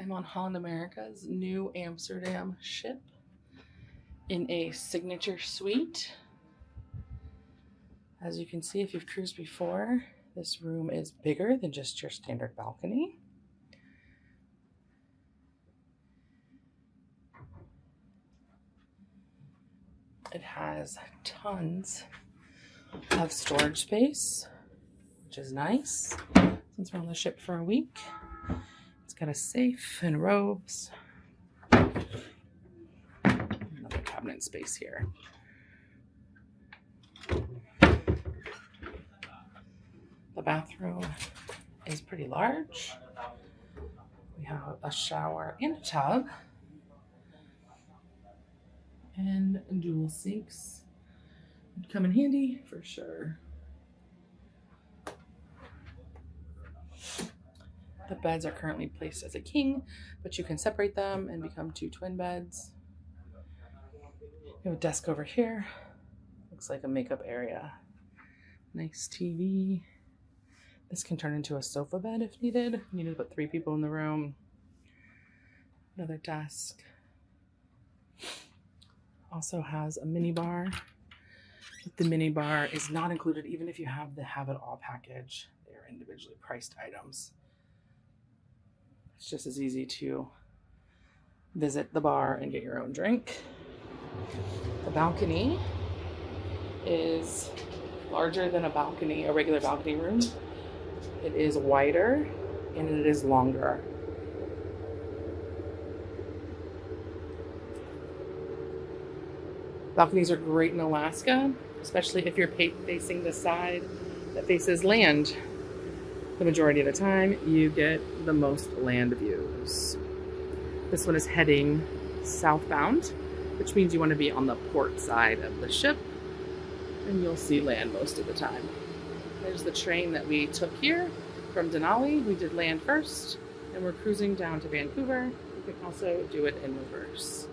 I'm on Holland America's Nieuw Amsterdam ship in a signature suite. As you can see, if you've cruised before, this room is bigger than just your standard balcony. It has tons of storage space, which is nice since we're on the ship for a week. It's got a safe and robes. Another cabinet space here. The bathroom is pretty large. We have a shower and a tub. And dual sinks would come in handy for sure. The beds are currently placed as a king, but you can separate them and become 2 twin beds. We have a desk over here. Looks like a makeup area. Nice TV. This can turn into a sofa bed if needed. You need to put 3 people in the room. Another desk. Also has a mini bar. The mini bar is not included even if you have the Have It All package. They are individually priced items. It's just as easy to visit the bar and get your own drink. The balcony is larger than a regular balcony room. It is wider and it is longer. Balconies are great in Alaska, especially if you're facing the side that faces land. The majority of the time, you get the most land views. This one is heading southbound, which means you want to be on the port side of the ship, and you'll see land most of the time. There's the train that we took here from Denali. We did land first, and we're cruising down to Vancouver. You can also do it in reverse.